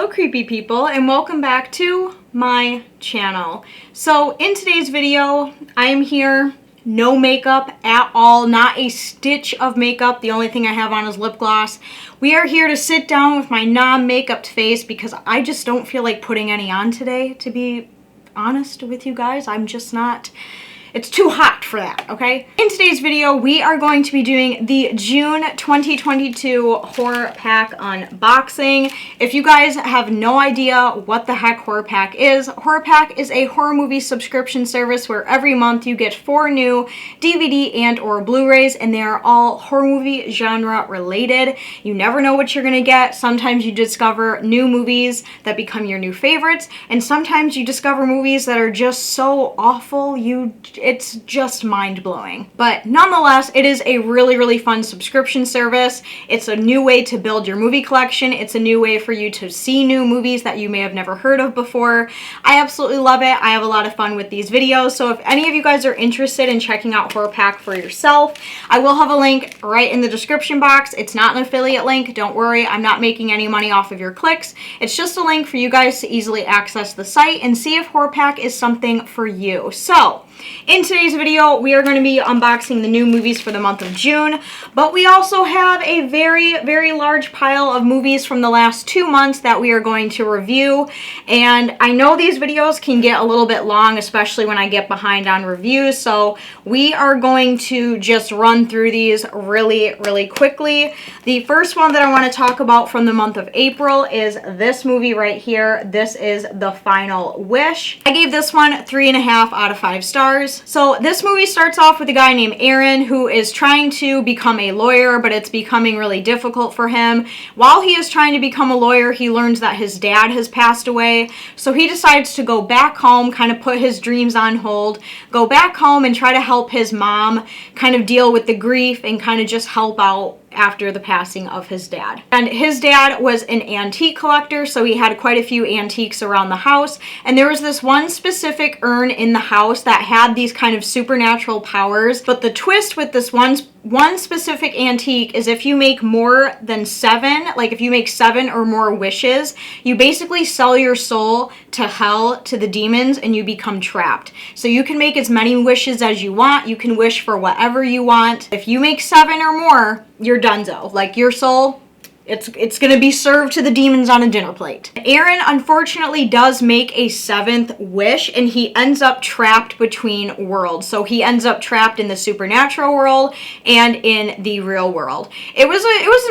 Hello creepy people, and welcome back to my channel. So in today's video, I am here, no makeup at all, not a stitch of makeup. The only thing I have on is lip gloss. We are here to sit down with my non-makeup face because I just don't feel like putting any on today, to be honest with you guys. I'm just not... It's too hot for that, okay? In today's video, we are going to be doing the June 2022 horror pack unboxing. If you guys have no idea what the heck horror pack is a horror movie subscription service where every month you get 4 new DVD and or Blu-rays, and they are all horror movie genre related. You never know what you're gonna get. Sometimes you discover new movies that become your new favorites, and sometimes you discover movies that are just so awful it's just mind-blowing. But nonetheless, it is a really fun subscription service. It's a new way to build your movie collection. It's a new way for you to see new movies that you may have never heard of before. I absolutely love it. I have a lot of fun with these videos. So if any of you guys are interested in checking out Horror Pack for yourself, I will have a link right in the description box. It's not an affiliate link. Don't worry. I'm not making any money off of your clicks. It's just a link for you guys to easily access the site and see if Horror Pack is something for you. So in today's video, we are going to be unboxing the new movies for the month of June, but we also have a very large pile of movies from the last 2 months that we are going to review. And I know these videos can get a little bit long, especially when I get behind on reviews, so we are going to just run through these really quickly. The first one that I want to talk about from the month of April is this movie right here. This is The Final Wish. I gave this one 3.5 out of 5 stars. So this movie starts off with a guy named Aaron who is trying to become a lawyer, but it's becoming really difficult for him. While he is trying to become a lawyer, he learns that his dad has passed away. So he decides to go back home, kind of put his dreams on hold, go back home and try to help his mom kind of deal with the grief and kind of just help out after the passing of his dad. And his dad was an antique collector, so he had quite a few antiques around the house, and there was this one specific urn in the house that had these kind of supernatural powers. But the twist with this one specific antique is if you make more than 7, like if you make 7 or more wishes, you basically sell your soul to hell, to the demons, and you become trapped. So you can make as many wishes as you want. You can wish for whatever you want. If you make 7 or more, you're donezo. Like your soul, it's gonna be served to the demons on a dinner plate. Aaron unfortunately does make a 7th wish, and he ends up trapped between worlds. So he ends up trapped in the supernatural world and in the real world. It was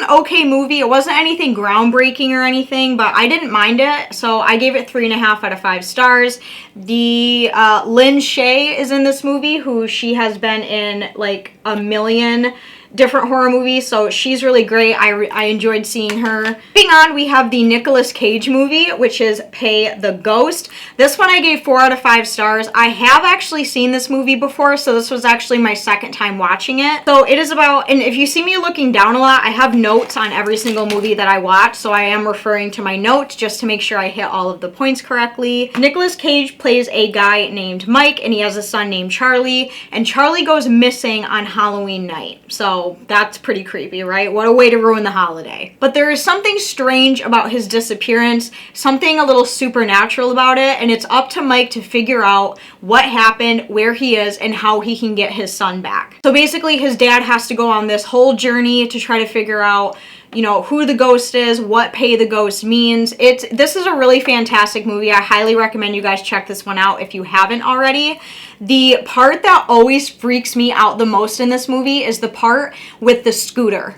an okay movie. It wasn't anything groundbreaking or anything, but I didn't mind it. So I gave it 3.5 out of 5 stars. The Lynn Shay is in this movie, who she has been in like a million different horror movies, so she's really great. I enjoyed seeing her. Moving on, we have the Nicolas Cage movie, which is Pay the Ghost. This one I gave 4 out of 5 stars. I have actually seen this movie before, so this was actually my second time watching it. So it is about, and if you see me looking down a lot, I have notes on every single movie that I watch, so I am referring to my notes just to make sure I hit all of the points correctly. Nicolas Cage plays a guy named Mike, and he has a son named Charlie, and Charlie goes missing on Halloween night. So that's pretty creepy, right? What a way to ruin the holiday. But there is something strange about his disappearance, something a little supernatural about it, and it's up to Mike to figure out what happened, where he is, and how he can get his son back. So basically his dad has to go on this whole journey to try to figure out, you know, who the ghost is, what Pay the Ghost means. This is a really fantastic movie. I highly recommend you guys check this one out if you haven't already. The part that always freaks me out the most in this movie is the part with the scooter.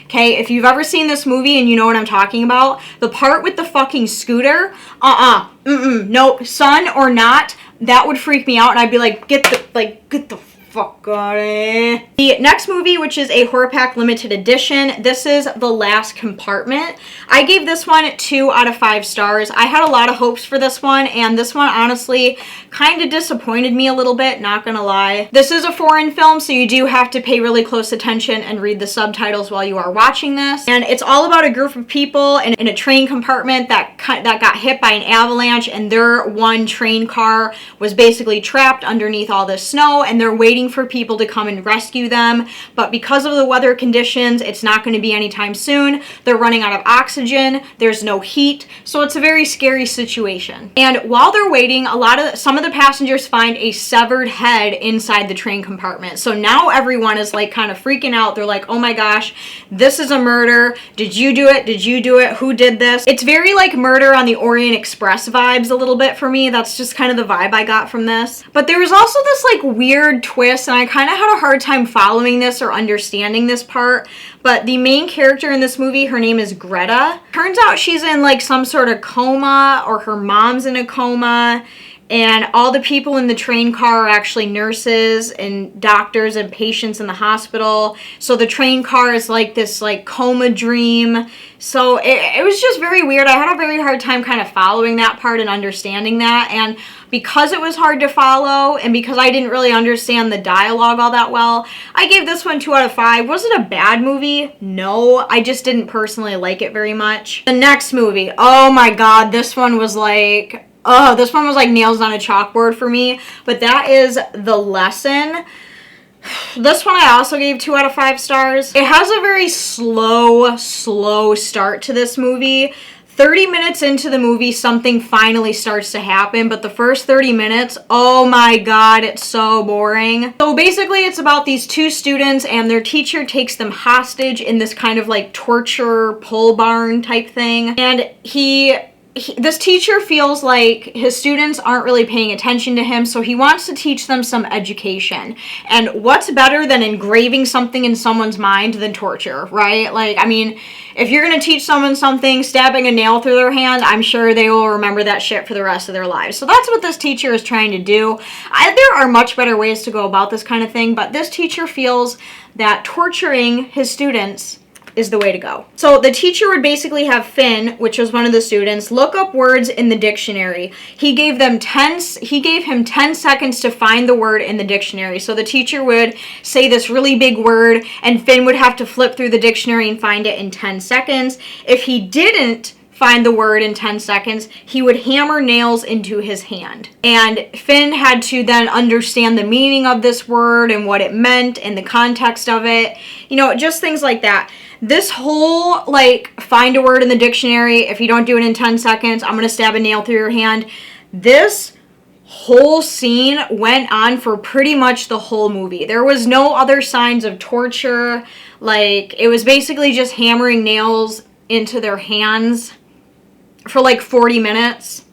Okay, if you've ever seen this movie and you know what I'm talking about, the part with the fucking scooter, no, son or not, that would freak me out, and I'd be like, get the fuck out of here. The next movie, which is a Horror Pack limited edition, this is The Last Compartment. I gave this one 2 out of 5 stars. I had a lot of hopes for this one, and this one honestly kind of disappointed me a little bit, not gonna lie. This is a foreign film, so you do have to pay really close attention and read the subtitles while you are watching this. And it's all about a group of people in a train compartment that got hit by an avalanche, and their one train car was basically trapped underneath all this snow, and they're waiting waiting for people to come and rescue them, but because of the weather conditions, it's not going to be anytime soon. They're running out of oxygen, there's no heat, so it's a very scary situation. And while they're waiting, some of the passengers find a severed head inside the train compartment. So now everyone is like kind of freaking out. They're like, oh my gosh, this is a murder. Did you do it? Did you do it? Who did this? It's very like Murder on the Orient Express vibes a little bit for me. That's just kind of the vibe I got from this. But there was also this like weird twist, and I kind of had a hard time following this or understanding this part. But the main character in this movie, her name is Greta. Turns out she's in like some sort of coma, or her mom's in a coma. And all the people in the train car are actually nurses and doctors and patients in the hospital. So the train car is like this like coma dream. So it was just very weird. I had a very hard time kind of following that part and understanding that. And because it was hard to follow, and because I didn't really understand the dialogue all that well, I gave this one 2 out of 5. Was it a bad movie? No, I just didn't personally like it very much. The next movie, oh my god, this one was like... oh, this one was like nails on a chalkboard for me, but that is The Lesson. This one I also gave 2 out of 5 stars. It has a very slow start to this movie. 30 minutes into the movie, something finally starts to happen, but the first 30 minutes, oh my god, it's so boring. So basically, it's about these 2 students, and their teacher takes them hostage in this kind of like torture pole barn type thing, and this teacher feels like his students aren't really paying attention to him, so he wants to teach them some education. And what's better than engraving something in someone's mind than torture, right? Like, I mean, if you're going to teach someone something, stabbing a nail through their hand, I'm sure they will remember that shit for the rest of their lives. So that's what this teacher is trying to do. There are much better ways to go about this kind of thing, but this teacher feels that torturing his students is the way to go. So the teacher would basically have Finn, which was one of the students, look up words in the dictionary. He gave him 10 seconds to find the word in the dictionary. So the teacher would say this really big word, and Finn would have to flip through the dictionary and find it in 10 seconds. If he didn't find the word in 10 seconds, he would hammer nails into his hand. And Finn had to then understand the meaning of this word and what it meant and the context of it. You know, just things like that. This whole, like, find a word in the dictionary, if you don't do it in 10 seconds, I'm gonna stab a nail through your hand. This whole scene went on for pretty much the whole movie. There was no other signs of torture. Like, it was basically just hammering nails into their hands for like 40 minutes.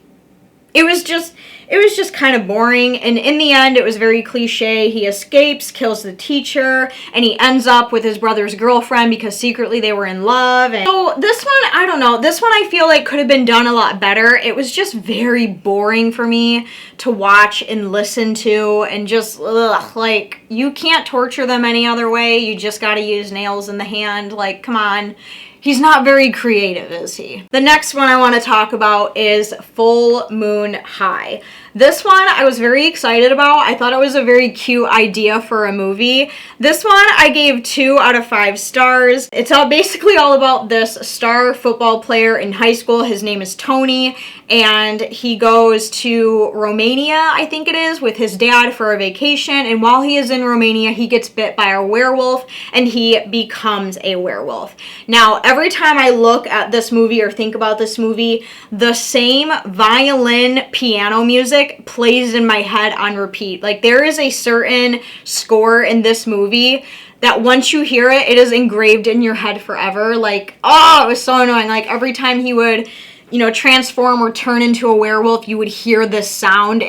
It was just kind of boring, and in the end, it was very cliche. He escapes, kills the teacher, and he ends up with his brother's girlfriend because secretly they were in love. And so this one, I don't know. This one I feel like could have been done a lot better. It was just very boring for me to watch and listen to, and just, ugh, like, you can't torture them any other way. You just gotta use nails in the hand. Like, come on. He's not very creative, is he? The next one I want to talk about is Full Moon High. This one I was very excited about. I thought it was a very cute idea for a movie. This one I gave 2 out of 5 stars. It's basically all about this star football player in high school. His name is Tony, and he goes to Romania, I think it is, with his dad for a vacation. And while he is in Romania, he gets bit by a werewolf, and he becomes a werewolf. Now, every time I look at this movie or think about this movie, the same violin piano music plays in my head on repeat. Like, there is a certain score in this movie that once you hear it, it is engraved in your head forever. Like, oh, it was so annoying. Like, every time he would, you know, transform or turn into a werewolf, you would hear this sound.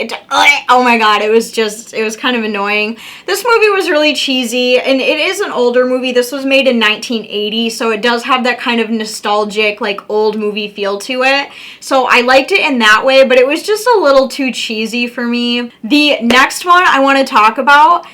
Oh my god, it was kind of annoying. This movie was really cheesy, and it is an older movie. This was made in 1980, so it does have that kind of nostalgic, like, old movie feel to it. So I liked it in that way, but it was just a little too cheesy for me. The next one I want to talk about,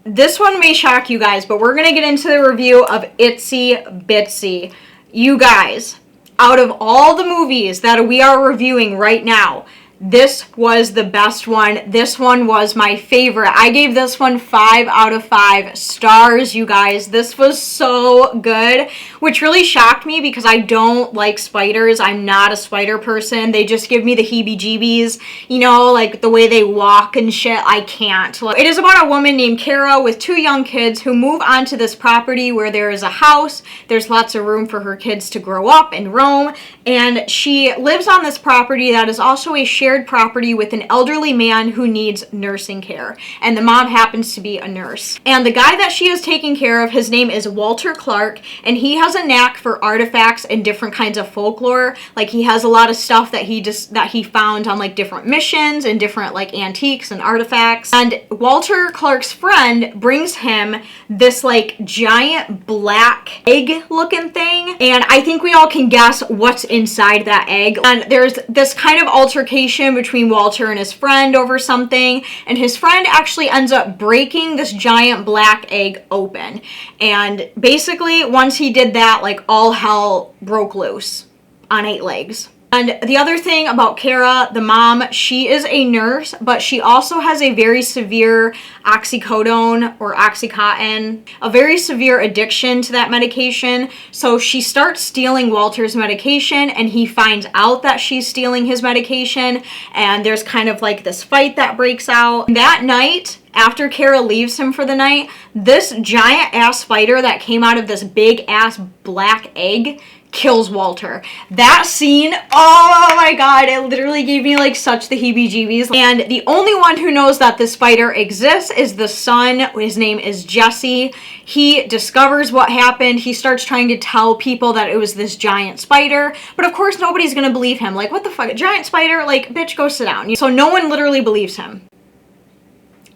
this one may shock you guys, but we're going to get into the review of Itsy Bitsy. You guys, out of all the movies that we are reviewing right now, this was the best one. This one was my favorite. I gave this one 5 out of 5 stars, you guys. This was so good, which really shocked me because I don't like spiders. I'm not a spider person. They just give me the heebie-jeebies, you know, like the way they walk and shit. I can't. It is about a woman named Kara with 2 young kids who move onto this property where there is a house. There's lots of room for her kids to grow up and roam, and she lives on this property that is also a shared property with an elderly man who needs nursing care, and the mom happens to be a nurse. And the guy that she is taking care of, his name is Walter Clark, and he has a knack for artifacts and different kinds of folklore. Like, he has a lot of stuff that he found on like different missions and different like antiques and artifacts. And Walter Clark's friend brings him this like giant black egg looking thing, and I think we all can guess what's inside that egg. And there's this kind of altercation between Walter and his friend over something, and his friend actually ends up breaking this giant black egg open. And basically, once he did that, like, all hell broke loose on 8 legs. And the other thing about Kara, the mom, she is a nurse, but she also has a very severe oxycodone or Oxycontin, a very severe addiction to that medication. So she starts stealing Walter's medication, and he finds out that she's stealing his medication, and there's kind of like this fight that breaks out. That night, after Kara leaves him for the night, this giant ass spider that came out of this big ass black egg kills Walter. That scene, oh my god, it literally gave me like such the heebie-jeebies. And the only one who knows that the spider exists is the son. His name is Jesse. He discovers what happened. He starts trying to tell people that it was this giant spider, but of course nobody's gonna believe him. Like, what the fuck, a giant spider? Like, bitch, go sit down. So no one literally believes him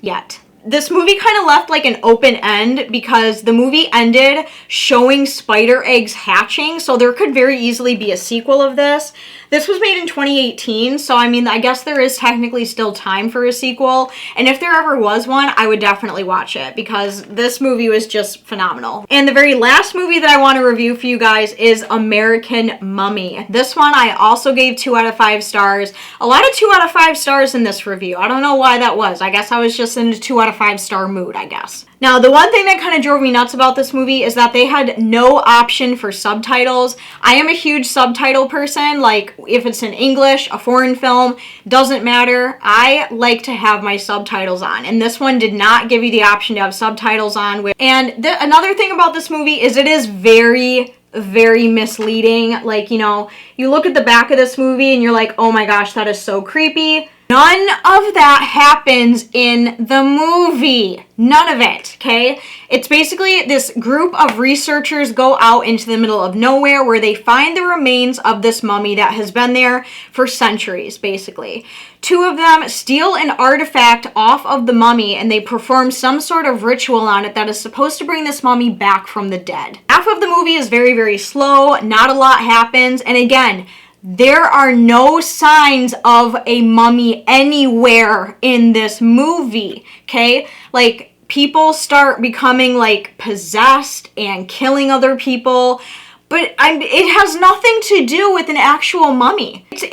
yet. This movie kind of left like an open end because the movie ended showing spider eggs hatching, so there could very easily be a sequel of this. This was made in 2018, so I mean, I guess there is technically still time for a sequel, and if there ever was one, I would definitely watch it because this movie was just phenomenal. And the very last movie that I want to review for you guys is American Mummy. This one I also gave 2 out of 5 stars. A lot of 2 out of 5 stars in this review. I don't know why that was. I guess I was just in a 2 out of 5 star mood, I guess. Now, the one thing that kind of drove me nuts about this movie is that they had no option for subtitles. I am a huge subtitle person. Like, if it's in English, a foreign film, doesn't matter. I like to have my subtitles on, and this one did not give you the option to have subtitles on. And another thing about this movie is it is very misleading. Like, you know, you look at the back of this movie and you're like, oh my gosh, that is so creepy. None of that happens in the movie. None of it, okay? It's basically this group of researchers go out into the middle of nowhere where they find the remains of this mummy that has been there for centuries, basically. 2 of them steal an artifact off of the mummy, and they perform some sort of ritual on it that is supposed to bring this mummy back from the dead. Half of the movie is very slow, not a lot happens, and again, there are no signs of a mummy anywhere in this movie, okay? Like, people start becoming, like, possessed and killing other people, but it has nothing to do with an actual mummy. It's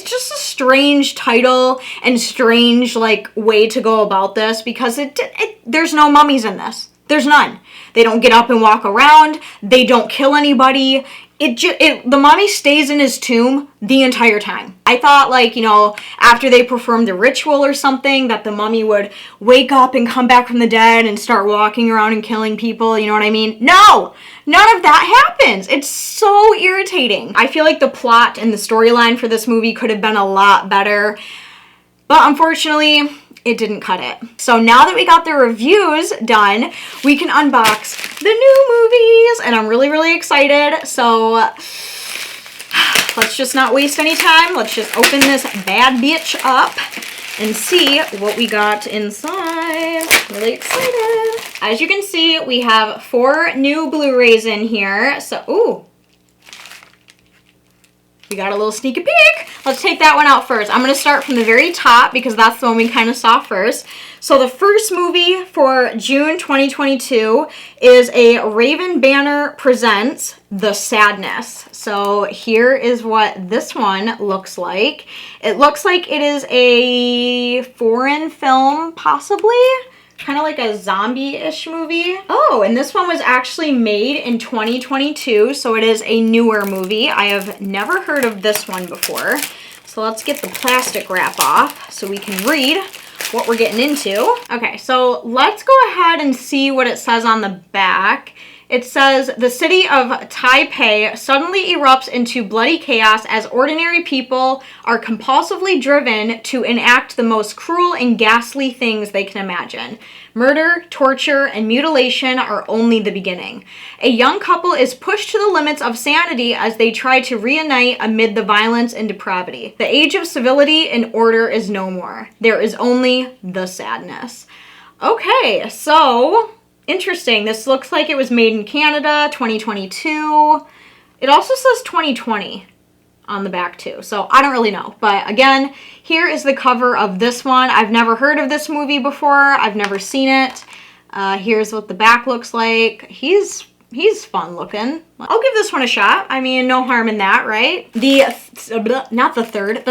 just a strange title and strange, like, way to go about this because there's no mummies in this. There's none. They don't get up and walk around. They don't kill anybody. The mummy stays in his tomb the entire time. I thought, like, you know, after they performed the ritual or something, that the mummy would wake up and come back from the dead and start walking around and killing people, you know what I mean? No! None of that happens. It's so irritating. I feel like the plot and the storyline for this movie could have been a lot better, but unfortunately, it didn't cut it. So now that we got the reviews done, we can unbox the new movies, and I'm really excited. So let's just not waste any time. Let's just open this bad bitch up and see what we got inside. Really excited. As you can see, we have 4 new Blu-rays in here. So, ooh. we got a little sneaky peek. Let's take that one out first. I'm going to start from the very top because that's the one we kind of saw first. So the first movie for June 2022 is a Raven Banner Presents The Sadness. So here is what this one looks like. It looks like it is a foreign film, possibly. Kind of like a zombie-ish movie. Oh, and this one was actually made in 2022, so it is a newer movie. I have never heard of this one before. So let's get the plastic wrap off so we can read what we're getting into. Okay, so let's go ahead and see what it says on the back. It says, the city of Taipei suddenly erupts into bloody chaos as ordinary people are compulsively driven to enact the most cruel and ghastly things they can imagine. Murder, torture, and mutilation are only the beginning. A young couple is pushed to the limits of sanity as they try to reunite amid the violence and depravity. The age of civility and order is no more. There is only the sadness. Okay, so interesting. This looks like it was made in Canada, 2022. It also says 2020 on the back too, so I don't really know. But again, here is the cover of this one. I've never heard of this movie before. I've never seen it. Here's what the back looks like. He's fun looking. I'll give this one a shot. I mean, no harm in that, right? The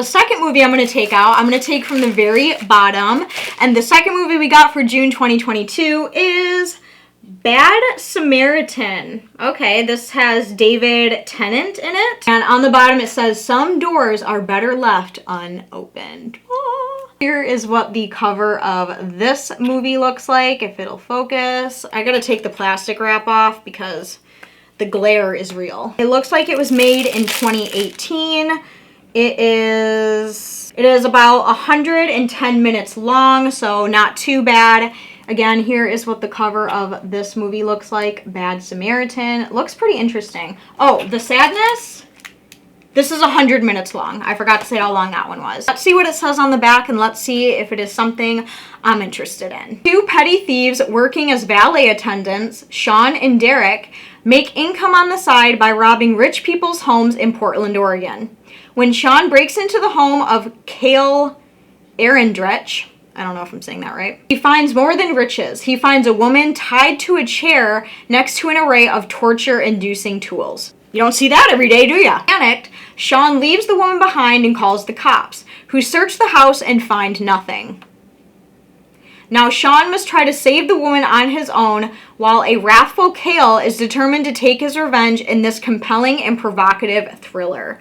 second movie I'm going to take out, I'm going to take from the very bottom. And the second movie we got for June 2022 is Bad Samaritan. Okay, this has David Tennant in it. And on the bottom it says, some doors are better left unopened. Oh. Here is what the cover of this movie looks like, if it'll focus. I gotta take the plastic wrap off because the glare is real. It looks like it was made in 2018. It is about 110 minutes long, so not too bad. Again, here is what the cover of this movie looks like. Bad Samaritan. It looks pretty interesting. Oh, The Sadness? This is 100 minutes long. I forgot to say how long that one was. Let's see what it says on the back and let's see if it is something I'm interested in. Two petty thieves working as valet attendants, Sean and Derek, make income on the side by robbing rich people's homes in Portland, Oregon. When Sean breaks into the home of Cale Arendrich, I don't know if I'm saying that right, he finds more than riches. He finds a woman tied to a chair next to an array of torture-inducing tools. You don't see that every day, do ya? Panicked, Sean leaves the woman behind and calls the cops, who search the house and find nothing. Now Sean must try to save the woman on his own, while a wrathful Cale is determined to take his revenge in this compelling and provocative thriller.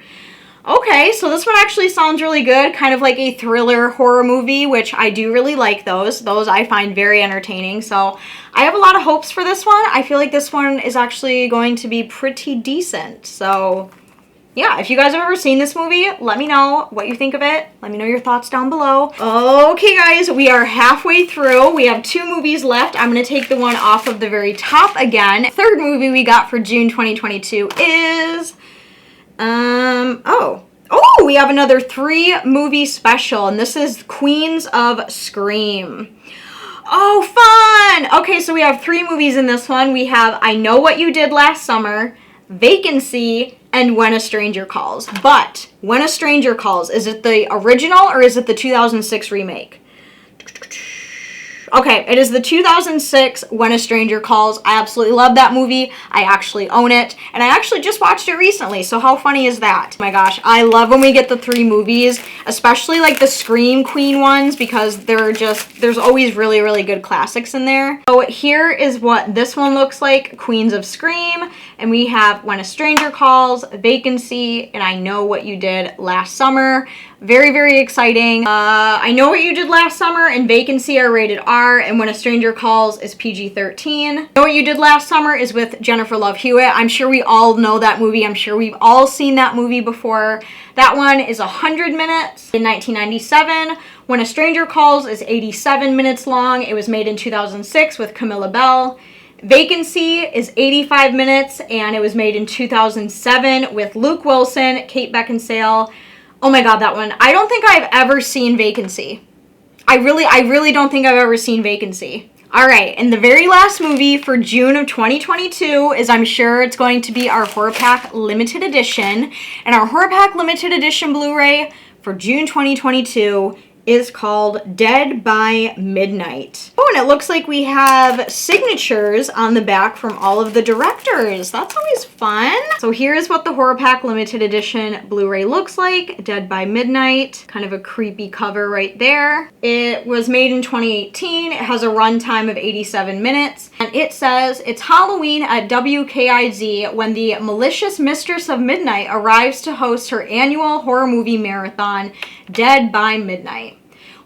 Okay, so this one actually sounds really good, kind of like a thriller horror movie, which I do really like those. Those I find very entertaining, so I have a lot of hopes for this one. I feel like this one is actually going to be pretty decent, so yeah, if you guys have ever seen this movie, let me know what you think of it. Let me know your thoughts down below. Okay, guys, we are halfway through. We have 2 movies left. I'm going to take the one off of the very top again. Third movie we got for June 2022 is... we have another 3 movie special, and this is Queens of Scream. Oh, fun! Okay, so we have 3 movies in this one. We have I Know What You Did Last Summer, Vacancy, and When a Stranger Calls. But When a Stranger Calls, is it the original or is it the 2006 remake? Okay, it is the 2006 When a Stranger Calls. I absolutely love that movie. I actually own it. And I actually just watched it recently, so how funny is that? Oh my gosh, I love when we get the 3 movies, especially like the Scream Queen ones, because there's always really, really good classics in there. So here is what this one looks like, Queens of Scream. And we have When a Stranger Calls, Vacancy, and I Know What You Did Last Summer. Very, very exciting. I Know What You Did Last Summer and Vacancy are rated R, and When a Stranger Calls is PG-13. Know What You Did Last Summer is with Jennifer Love Hewitt. I'm sure we all know that movie. I'm sure we've all seen that movie before. That one is 100 minutes in 1997. When a Stranger Calls is 87 minutes long. It was made in 2006 with Camilla Bell. Vacancy is 85 minutes, and it was made in 2007 with Luke Wilson, Kate Beckinsale. Oh my god, that one. I don't think I've ever seen Vacancy. I really don't think I've ever seen Vacancy. All right, and the very last movie for June of 2022 is, I'm sure it's going to be our Horror Pack Limited Edition. And our Horror Pack Limited Edition Blu-ray for June 2022 is called Dead by Midnight. Oh, and it looks like we have signatures on the back from all of the directors. That's always fun. So here's what the Horror Pack Limited Edition Blu-ray looks like. Dead by Midnight. Kind of a creepy cover right there. It was made in 2018. It has a runtime of 87 minutes. And it says, it's Halloween at WKIZ when the malicious mistress of midnight arrives to host her annual horror movie marathon, Dead by Midnight.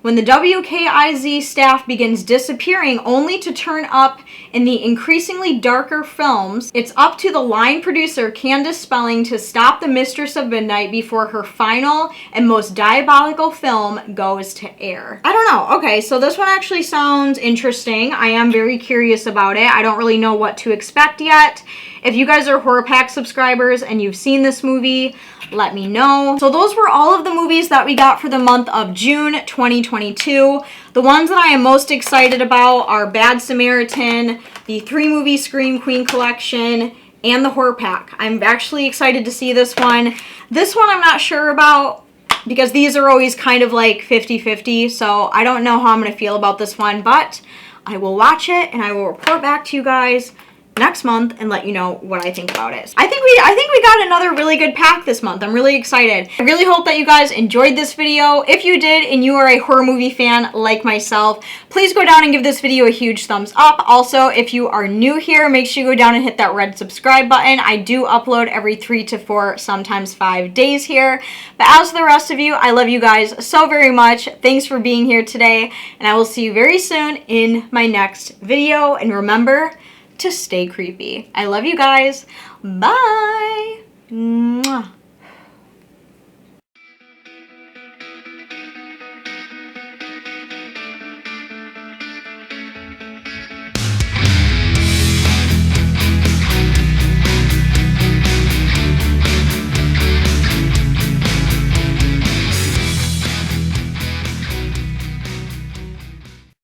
When the WKIZ staff begins disappearing only to turn up in the increasingly darker films, it's up to the line producer Candace Spelling to stop the Mistress of Midnight before her final and most diabolical film goes to air. I don't know. Okay, so this one actually sounds interesting. I am very curious about it. I don't really know what to expect yet. If you guys are Horror Pack subscribers and you've seen this movie, let me know. So those were all of the movies that we got for the month of June 2022. The ones that I am most excited about are Bad Samaritan, the 3-movie Scream Queen collection, and the Horror Pack. I'm actually excited to see this one. This one I'm not sure about because these are always kind of like 50-50, so I don't know how I'm going to feel about this one, but I will watch it and I will report back to you guys next month and let you know what I think about it. I think we got another really good pack this month. I'm really excited. I really hope that you guys enjoyed this video. If you did and you are a horror movie fan like myself, please go down and give this video a huge thumbs up. Also, if you are new here, make sure you go down and hit that red subscribe button. I do upload every 3 to 4, sometimes 5 days here. But as for the rest of you, I love you guys so very much. Thanks for being here today, and I will see you very soon in my next video. And remember to stay creepy. I love you guys. Bye.